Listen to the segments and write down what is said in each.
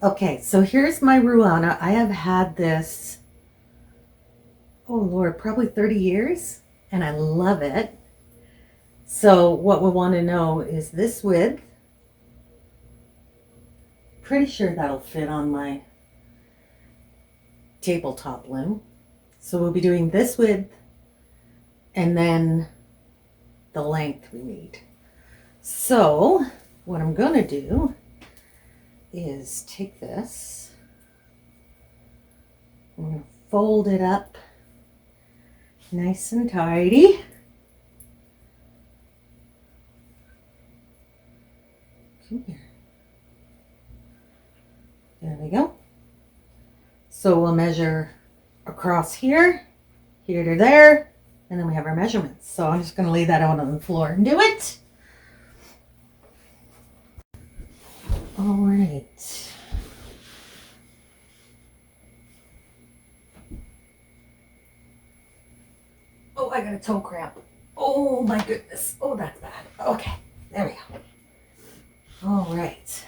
Okay, so here's my Ruana. I have had this, oh Lord, probably 30 years, and I love it. So what we want to know is this width. Pretty sure that'll fit on my tabletop loom. So we'll be doing this width and then the length we need. So what I'm going to do is take this, I'm going to fold it up nice and tidy. Come here. There we go. So we'll measure across here, here to there, and then we have our measurements. So I'm just going to lay that out on the floor and do it. All right. Oh, I got a toe cramp. Oh my goodness. Oh, that's bad. Okay, there we go. All right.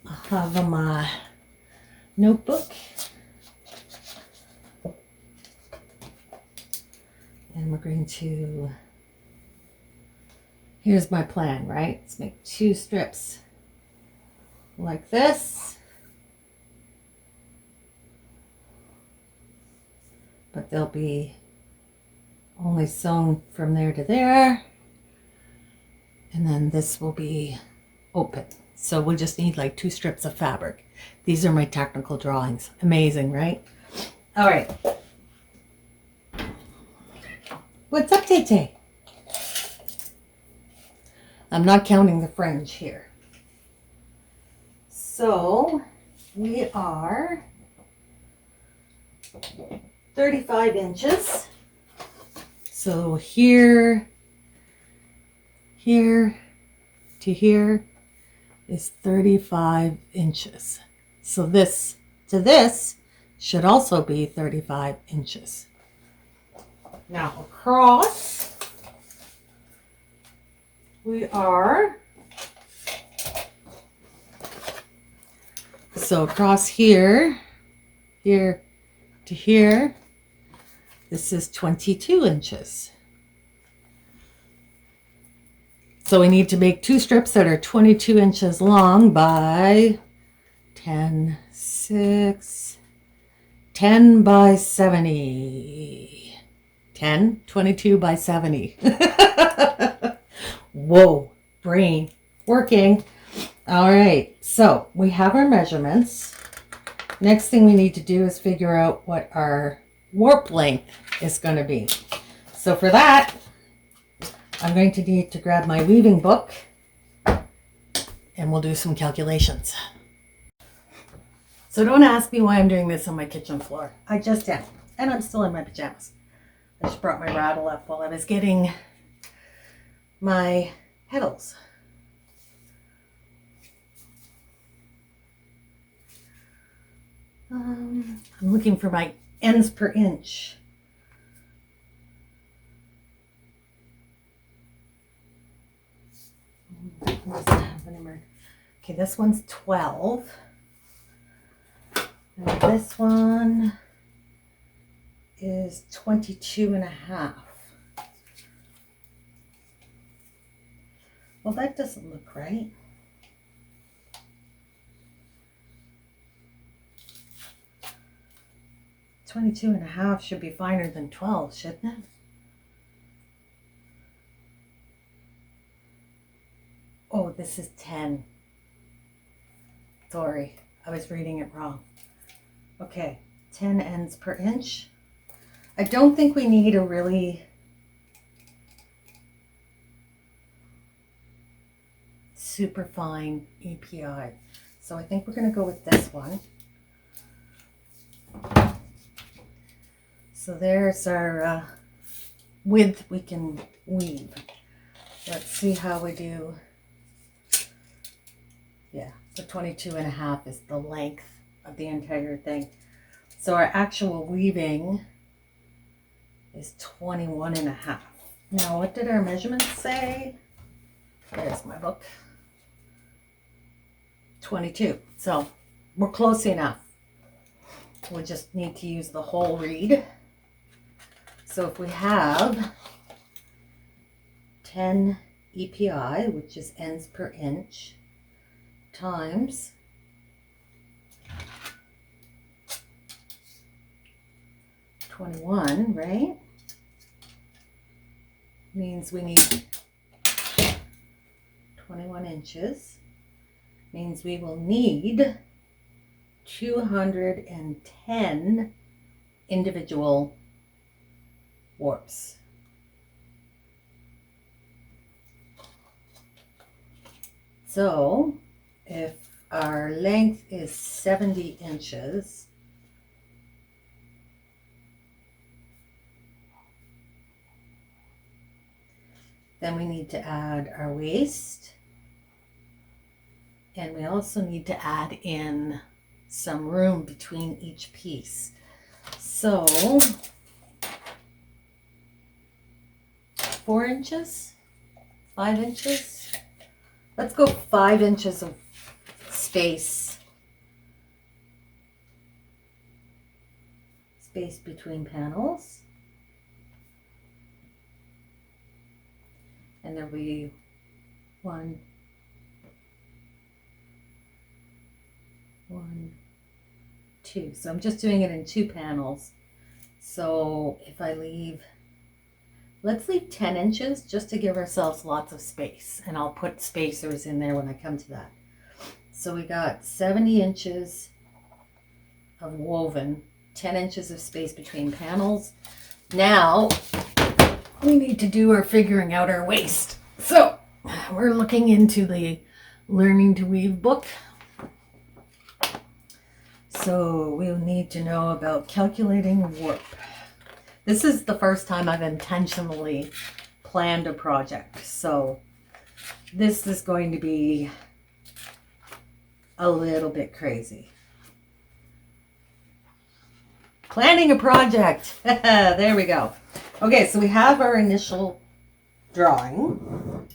I have my notebook. And we're going to, here's my plan, right? Let's make 2 strips like this. But they'll be only sewn from there to there. And then this will be open. So we just need like 2 strips of fabric. These are my technical drawings. Amazing, right? All right. What's up, Tay-Tay? I'm not counting the fringe here. So we are 35 inches. So here to here is 35 inches. So this to this should also be 35 inches. Now across, we are, so across here, here to here, this is 22 inches. So we need to make 2 strips that are 22 inches long by 10, 6, 10 by 70. 10, 22 by 70. Whoa, brain working. All right, so we have our measurements. Next thing we need to do is figure out what our warp length is going to be. So for that, I'm going to need to grab my weaving book and we'll do some calculations. So don't ask me why I'm doing this on my kitchen floor. I just am. And I'm still in my pajamas. I just brought my rattle up while I was getting my petals. I'm looking for my ends per inch. Okay, this one's 12. And this one is 22 and a half. Well, that doesn't look right. $22 and a half should be finer than 12, shouldn't it? Oh, this is 10. Sorry, I was reading it wrong. Okay, 10 ends per inch. I don't think we need a really super fine EPI. So I think we're going to go with this one. So there's our width we can weave. Let's see how we do. Yeah, so 22 and a half is the length of the entire thing. So our actual weaving is 21 and a half. Now, what did our measurements say? There's my book. 22. So we're close enough. We just need to use the whole reed. So if we have 10 EPI, which is ends per inch, times 21, right? Means we need 21 inches. Means we will need 210 individual warps. So if our length is 70 inches, then we need to add our waist, and we also need to add in some room between each piece. So 4 inches, 5 inches. Let's go 5 inches of space between panels. And there'll be 1, 2. So I'm just doing it in 2 panels. So if I leave, let's leave 10 inches just to give ourselves lots of space. And I'll put spacers in there when I come to that. So we got 70 inches of woven, 10 inches of space between panels. Now we need to do our figuring out our waist. So we're looking into the Learning to Weave book. So we'll need to know about calculating warp. This is the first time I've intentionally planned a project. So this is going to be a little bit crazy. Planning a project. There we go. Okay, so we have our initial drawing.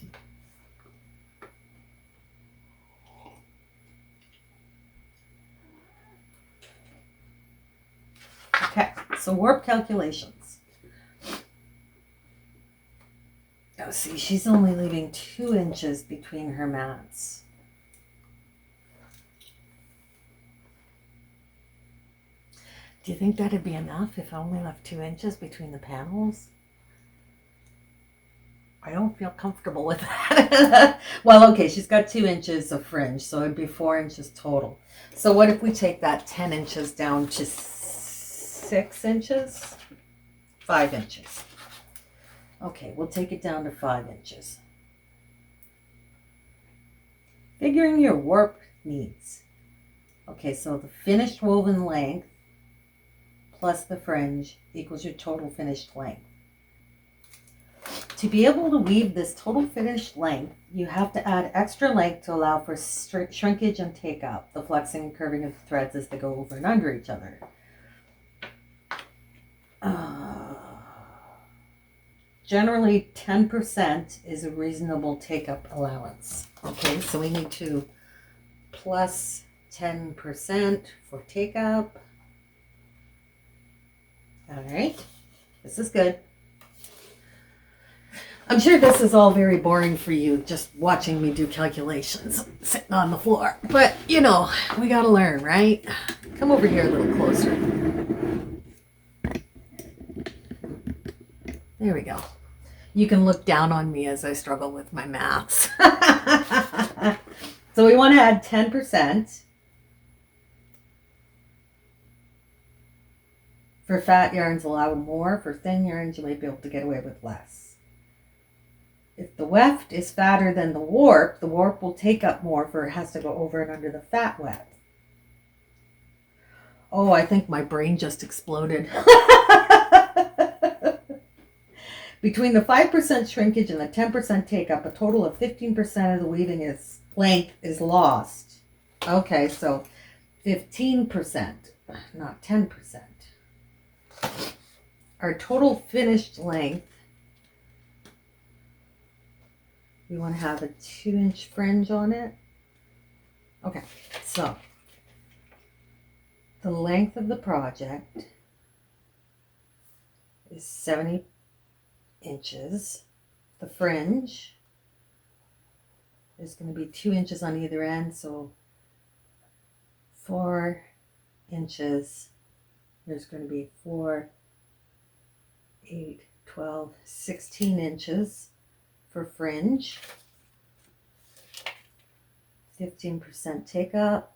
Okay, so warp calculations. Oh, see, she's only leaving 2 inches between her mats. Do you think that'd be enough if I only left 2 inches between the panels? I don't feel comfortable with that. Well, okay, she's got 2 inches of fringe, so it'd be 4 inches total. So what if we take that 10 inches down to 6 inches? 5 inches. Okay, we'll take it down to 5 inches. Figuring your warp needs. Okay, so the finished woven length plus the fringe equals your total finished length. To be able to weave this total finished length, you have to add extra length to allow for shrinkage and take up, the flexing and curving of the threads as they go over and under each other. Generally, 10% is a reasonable take-up allowance. Okay, so we need to plus 10% for take-up. All right, this is good. I'm sure this is all very boring for you, just watching me do calculations sitting on the floor. But, you know, we gotta learn, right? Come over here a little closer. There we go. You can look down on me as I struggle with my maths. So we want to add 10%. For fat yarns, allow more. For thin yarns, you might be able to get away with less. If the weft is fatter than the warp will take up more, for it has to go over and under the fat weft. Oh, I think my brain just exploded. Between the 5% shrinkage and the 10% take up, a total of 15% of the weaving length is lost. Okay, so 15%, not 10%. Our total finished length, we want to have a 2-inch fringe on it. Okay, so the length of the project is 70 inches. The fringe is going to be 2 inches on either end, so 4 inches. There's going to be 4, 8, 12, 16 inches for fringe. 15% take up,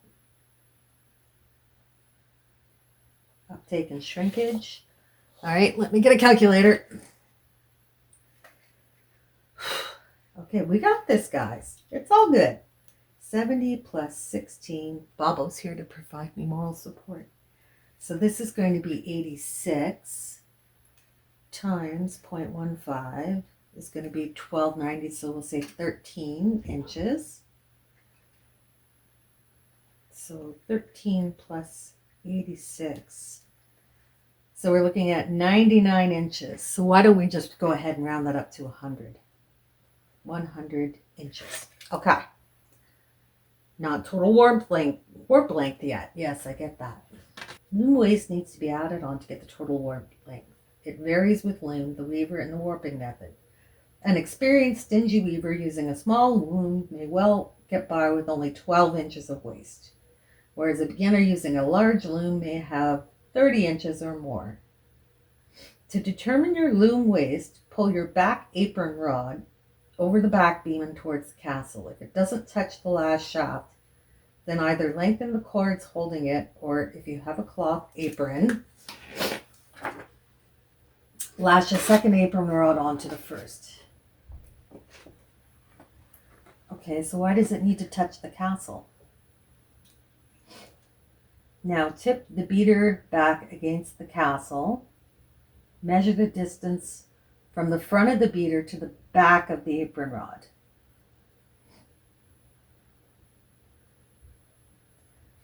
uptake and shrinkage. All right, let me get a calculator. Okay, we got this, guys. It's all good. 70 plus 16. Bobo's here to provide me moral support. So this is going to be 86 times 0.15 is going to be 1290. So we'll say 13 inches. So 13 plus 86. So we're looking at 99 inches. So why don't we just go ahead and round that up to 100? 100 inches. Okay. Not total warp length yet. Yes, I get that. Loom waste needs to be added on to get the total warp length. It varies with loom, the weaver, and the warping method. An experienced stingy weaver using a small loom may well get by with only 12 inches of waste, whereas a beginner using a large loom may have 30 inches or more. To determine your loom waste, pull your back apron rod over the back beam and towards the castle. If it doesn't touch the last shaft, then either lengthen the cords holding it, or if you have a cloth apron, lash a second apron rod onto the first. Okay, so why does it need to touch the castle? Now tip the beater back against the castle. Measure the distance from the front of the beater to the back of the apron rod.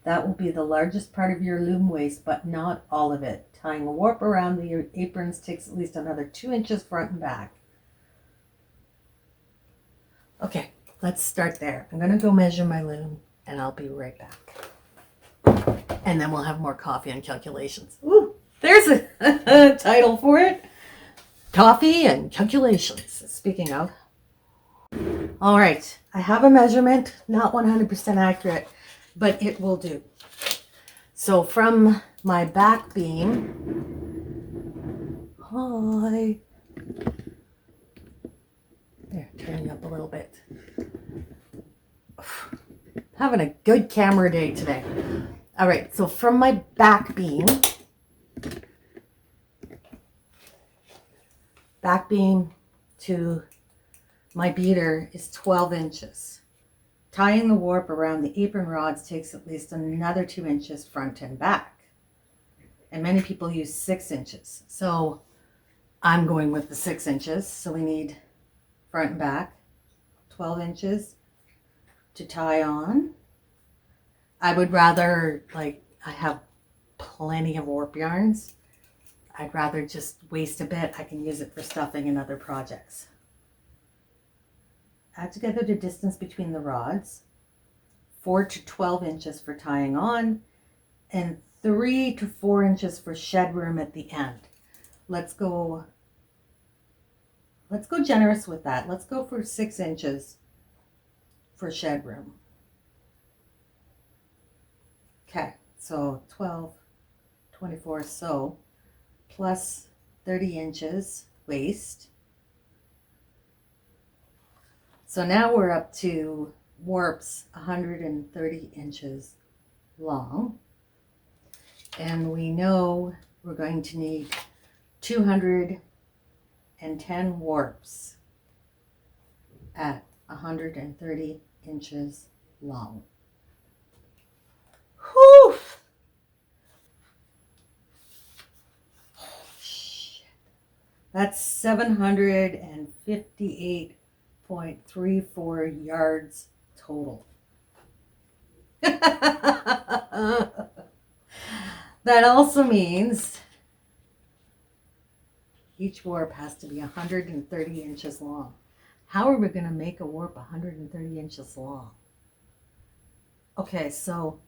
That will be the largest part of your loom waste, but not all of it. Tying a warp around the aprons takes at least another 2 inches front and back. Okay, let's start there. I'm going to go measure my loom, and I'll be right back. And then we'll have more coffee and calculations. Ooh, there's a title for it. Coffee and calculations. Speaking of. All right, I have a measurement, not 100% accurate, but it will do. So from my back beam, hi, there, turning up a little bit. Having a good camera day today. All right, so from my back beam to my beater is 12 inches. Tying the warp around the apron rods takes at least another 2 inches front and back. And many people use 6 inches. So I'm going with the 6 inches. So we need front and back, 12 inches to tie on. I would rather, I have plenty of warp yarns. I'd rather just waste a bit. I can use it for stuffing and other projects. Add together the distance between the rods, 4 to 12 inches for tying on, and 3 to 4 inches for shed room at the end. Let's go generous with that. Let's go for 6 inches for shed room. Okay, so 12, 24, so plus 30 inches waist. So now we're up to warps 130 inches long. And we know we're going to need 210 warps at 130 inches long. Whew! Oh, shit. That's 758.34 yards total. That also means each warp has to be 130 inches long. How are we going to make a warp 130 inches long? Okay, so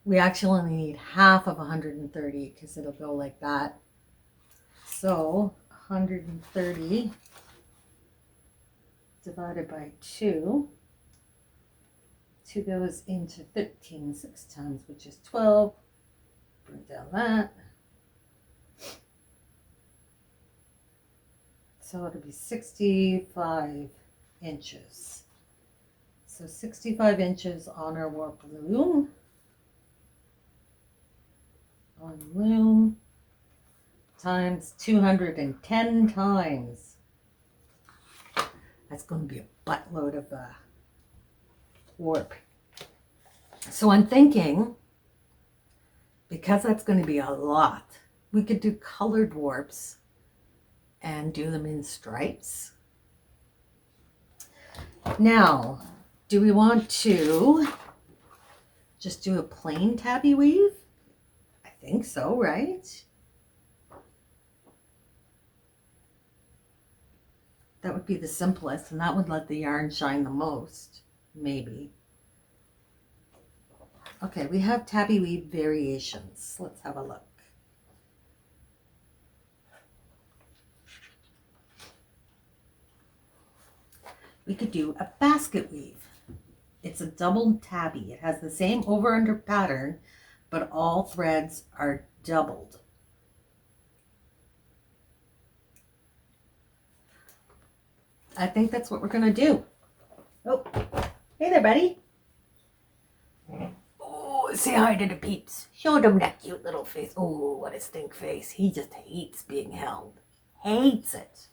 we actually only need half of 130 because it'll go like that. So 130 divided by 2. 2 goes into 13 6 times, which is 12. Bring down that. So it'll be 65 inches. So 65 inches on our warp loom. On loom times 210 times. That's going to be a buttload of warp. So I'm thinking, because that's going to be a lot, we could do colored warps and do them in stripes. Now, do we want to just do a plain tabby weave? I think so, right? That would be the simplest, and that would let the yarn shine the most, maybe. Okay, we have tabby weave variations. Let's have a look. We could do a basket weave. It's a doubled tabby. It has the same over-under pattern, but all threads are doubled. I think that's what we're going to do. Oh, hey there, buddy. Oh, say hi to the peeps. Show them that cute little face. Oh, what a stink face. He just hates being held. Hates it.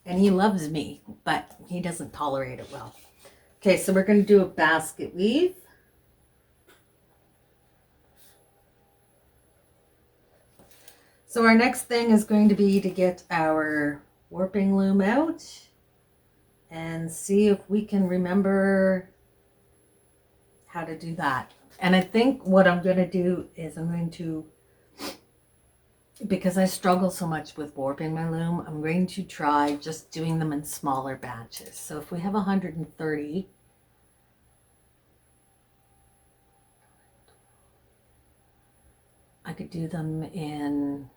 And he loves me, but he doesn't tolerate it well. Okay, so we're going to do a basket weave. So our next thing is going to be to get our warping loom out and see if we can remember how to do that. And I think what I'm going to do is I'm going to, because I struggle so much with warping my loom, I'm going to try just doing them in smaller batches. So if we have 130, I could do them in,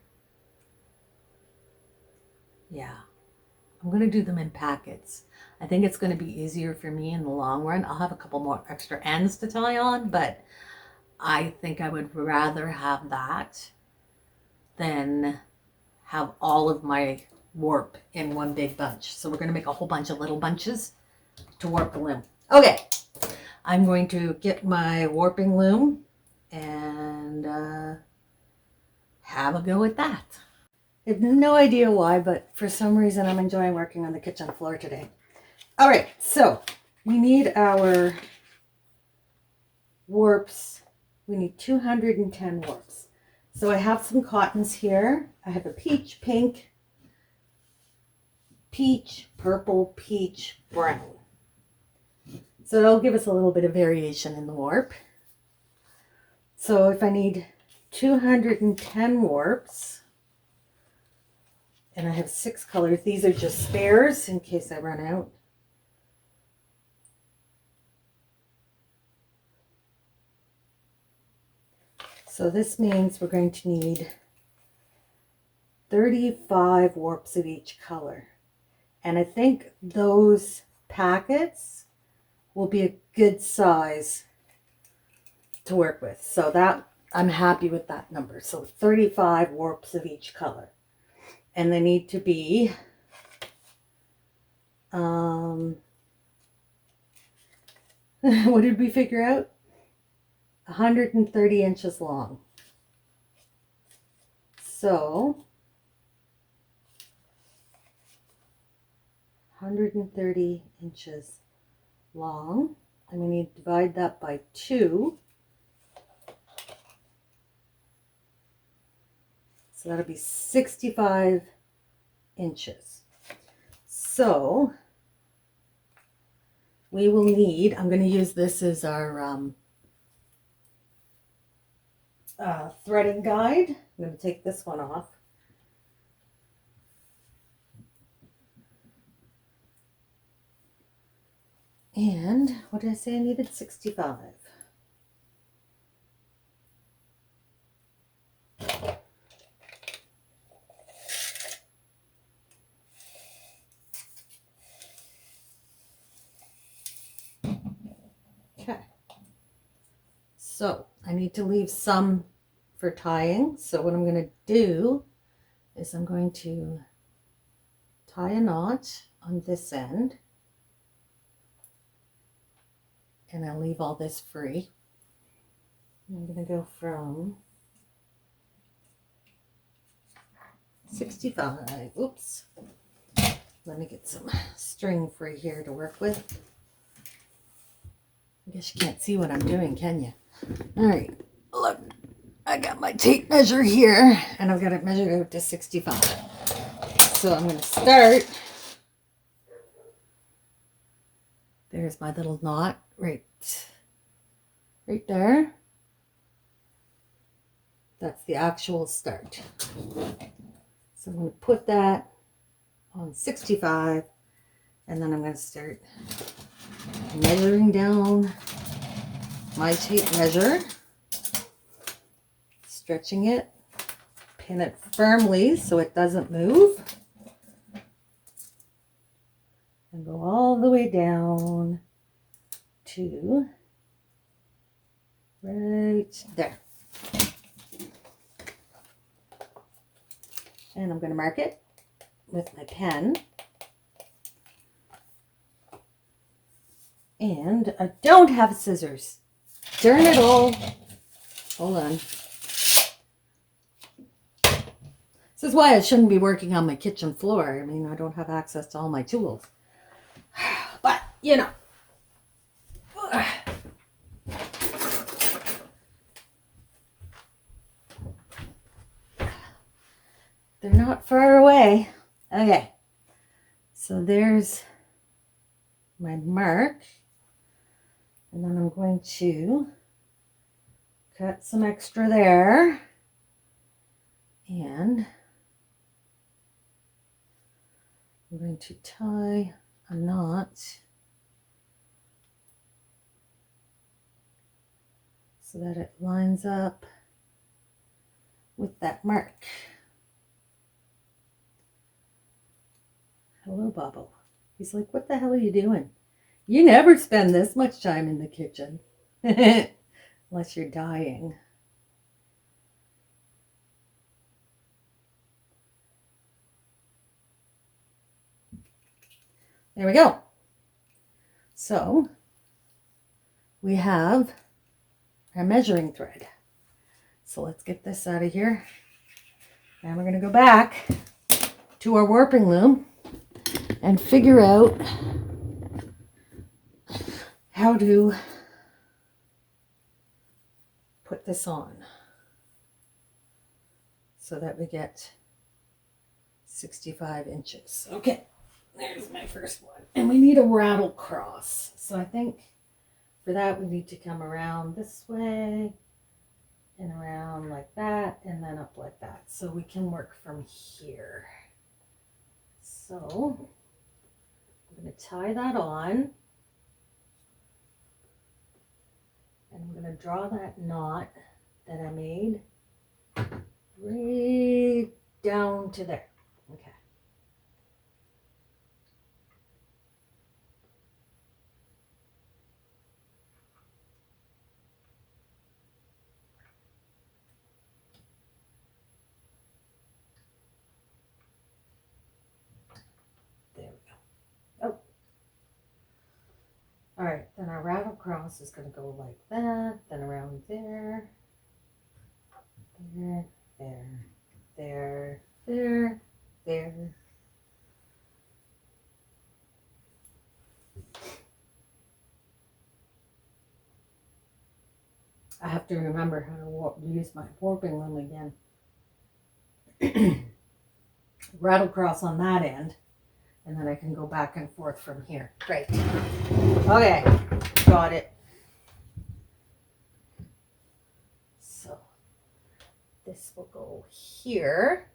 yeah, I'm going to do them in packets. I think it's going to be easier for me in the long run. I'll have a couple more extra ends to tie on, but I think I would rather have that than have all of my warp in one big bunch. So we're going to make a whole bunch of little bunches to warp the loom. Okay, I'm going to get my warping loom and have a go at that. I have no idea why, but for some reason I'm enjoying working on the kitchen floor today. All right, so we need our warps. We need 210 warps. So I have some cottons here. I have a peach, pink, peach, purple, peach, brown. So it'll give us a little bit of variation in the warp. So if I need 210 warps, and I have 6 colors, these are just spares in case I run out. So this means we're going to need 35 warps of each color. And I think those packets will be a good size to work with. So that, I'm happy with that number. So 35 warps of each color. And they need to be what did we figure out? 130 inches long. So 130 inches long. And we need to divide that by 2. So that'll be 65 inches. So we will need, I'm going to use this as our threading guide. I'm going to take this one off. And what did I say I needed? 65. Okay. So I need to leave some for tying. So what I'm going to do is I'm going to tie a knot on this end. And I'll leave all this free. I'm going to go from 65. Oops. Let me get some string free here to work with. I guess you can't see what I'm doing, can you? All right. Look, I got my tape measure here, and I've got it measured out to 65. So I'm going to start. There's my little knot right there. That's the actual start. So I'm going to put that on 65, and then I'm going to start measuring down my tape measure, stretching it, pin it firmly so it doesn't move, and go all the way down to right there. And I'm going to mark it with my pen. And I don't have scissors. Darn it all. Hold on. This is why I shouldn't be working on my kitchen floor. I mean, I don't have access to all my tools. But, you know. They're not far away. Okay. So there's my mark. And then I'm going to cut some extra there. And I'm going to tie a knot so that it lines up with that mark. Hello, Bobbo. He's like, what the hell are you doing? You never spend this much time in the kitchen. Unless you're dying. There we go. So we have our measuring thread. So let's get this out of here. And we're going to go back to our warping loom and figure out how to put this on so that we get 65 inches. Okay, there's my first one. And we need a rattle cross. So I think for that we need to come around this way and around like that and then up like that. So we can work from here. So I'm going to tie that on. And I'm going to draw that knot that I made right down to there. Okay. There we go. Oh. All right, then our rattle cross is going to go like that, then around there, there, there, there, there. I have to remember how to use my warping loom again. Rattle cross on that end, and then I can go back and forth from here. Great. Okay, got it. So this will go here.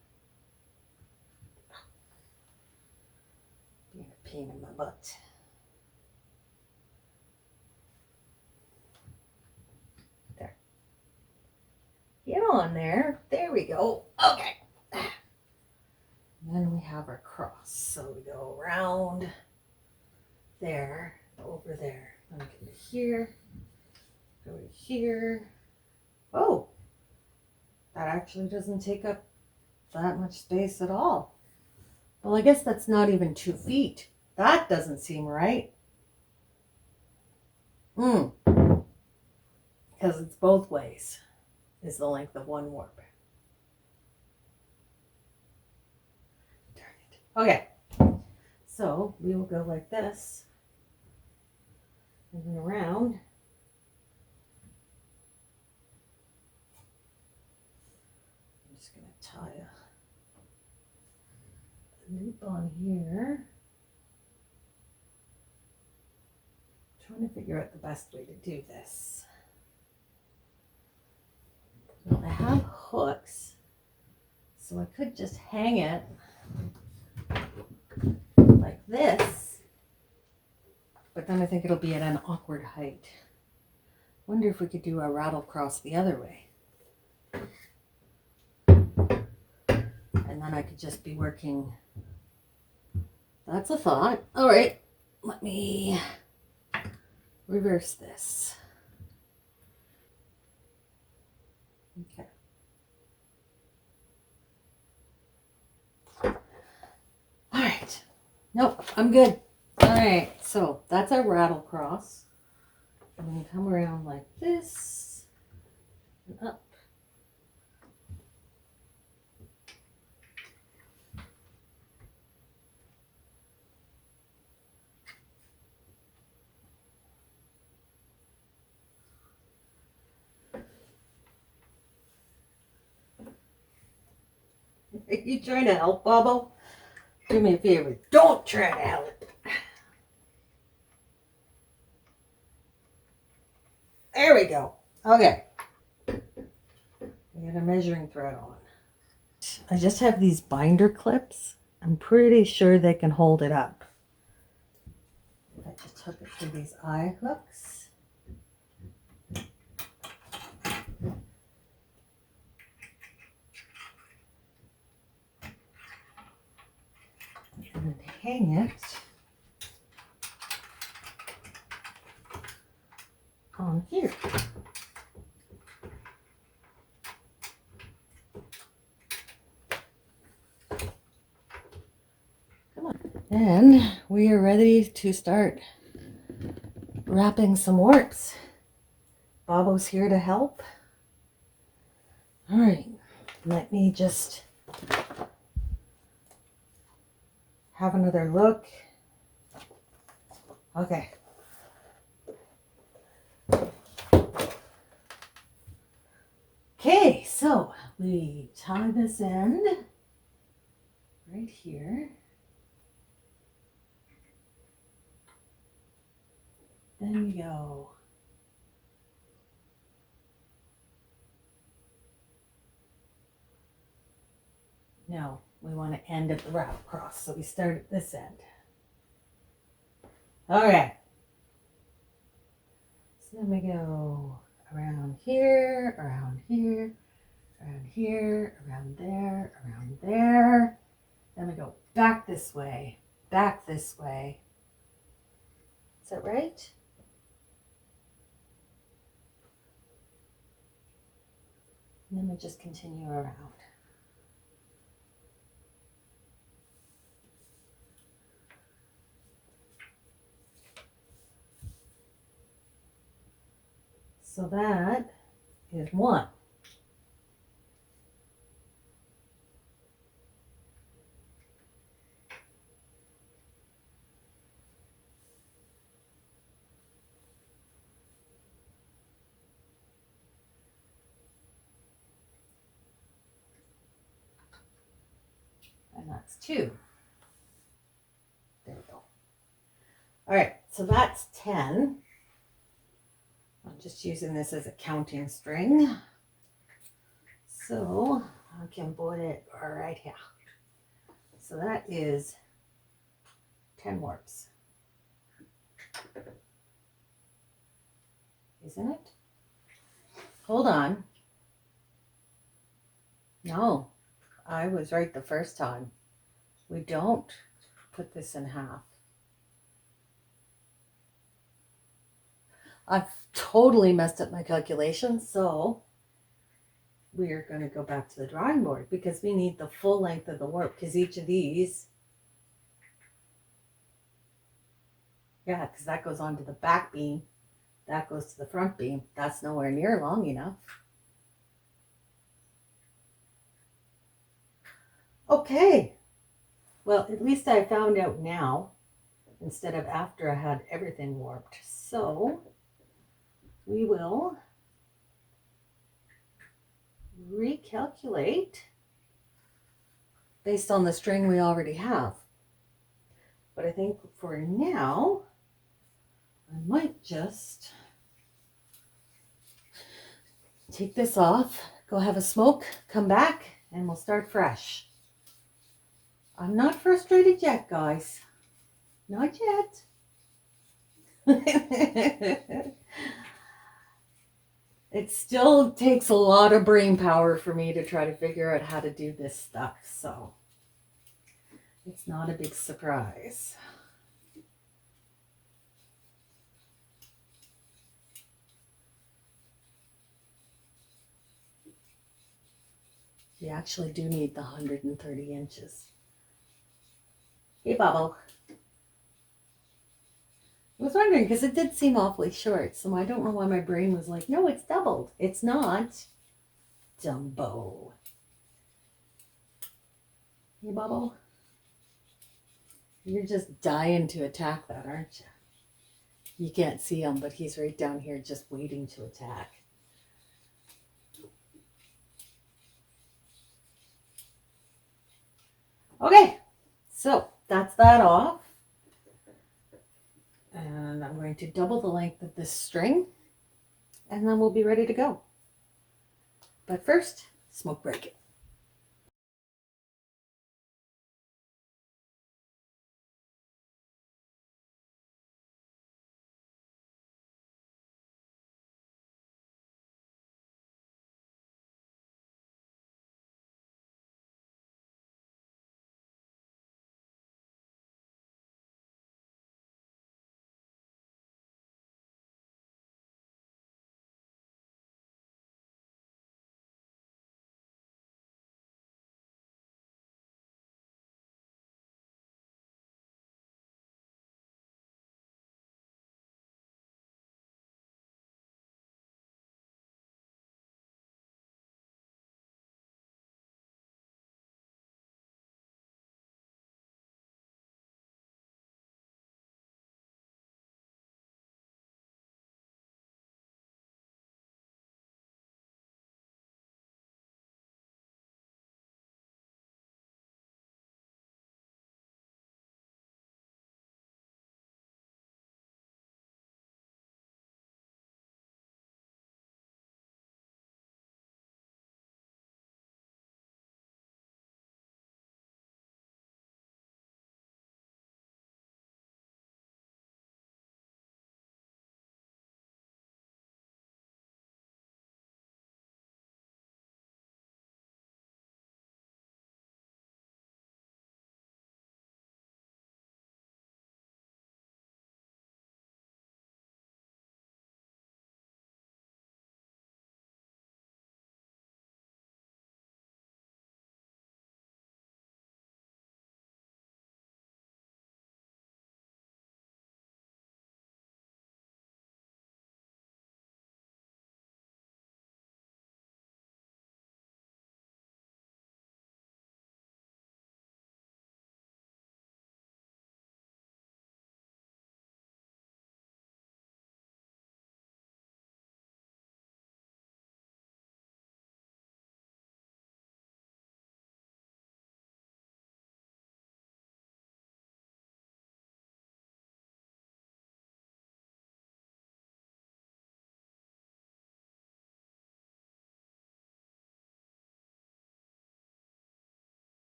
Being a pain in my butt. on there. There we go. Okay. And then we have our cross. So we go around there, over there. Then we go to here, go to here. Oh, that actually doesn't take up that much space at all. Well, I guess that's not even 2 feet. That doesn't seem right. Because it's both ways is the length of one warp. Darn it. Okay, so we will go like this, moving around. I'm just going to tie a loop on here. Trying to figure out the best way to do this. Well, I have hooks, so I could just hang it like this, but then I think it'll be at an awkward height. Wonder if we could do a rattle cross the other way. And then I could just be working. That's a thought. All right, let me reverse this. Okay. All right. Nope, I'm good. All right, so that's our rattle cross. I'm going to come around like this and up. Are you trying to help, Bobo? Do me a favor. Don't try to help. There we go. Okay. I got a measuring thread on. I just have these binder clips. I'm pretty sure they can hold it up. I just hook it through these eye hooks. And then hang it on here. Come on. And we are ready to start wrapping some warps. Bobo's here to help. All right, let me just have another look. Okay. Okay, so we tie this end right here. Then we go no, we want to end at the rattle cross, so we start at this end. Okay. So then we go around here, around here, around here, around there, around there. Then we go back this way, back this way. Is that right? And then we just continue around. So that is one. And that's two. There we go. All right, so that's 10. I'm just using this as a counting string. So I can put it right here. So that is 10 warps. Isn't it? Hold on. No, I was right the first time. We don't put this in half. I've totally messed up my calculations, so we're going to go back to the drawing board because we need the full length of the warp, because each of these, yeah, because that goes onto the back beam, that goes to the front beam. That's nowhere near long enough. Okay, well, at least I found out now instead of after I had everything warped. So we will recalculate based on the string we already have. But I think for now, I might just take this off, go have a smoke, come back, and we'll start fresh. I'm not frustrated yet, guys. Not yet. It still takes a lot of brain power for me to try to figure out how to do this stuff, so it's not a big surprise. You actually do need the 130 inches. Hey, Bubble. I was wondering, because it did seem awfully short, so I don't know why my brain was like, no, it's doubled. It's not. Dumbo. Hey, Bubble. You're just dying to attack that, aren't you? You can't see him, but he's right down here just waiting to attack. Okay, so that's that off. And I'm going to double the length of this string, and then we'll be ready to go. But first, smoke break it.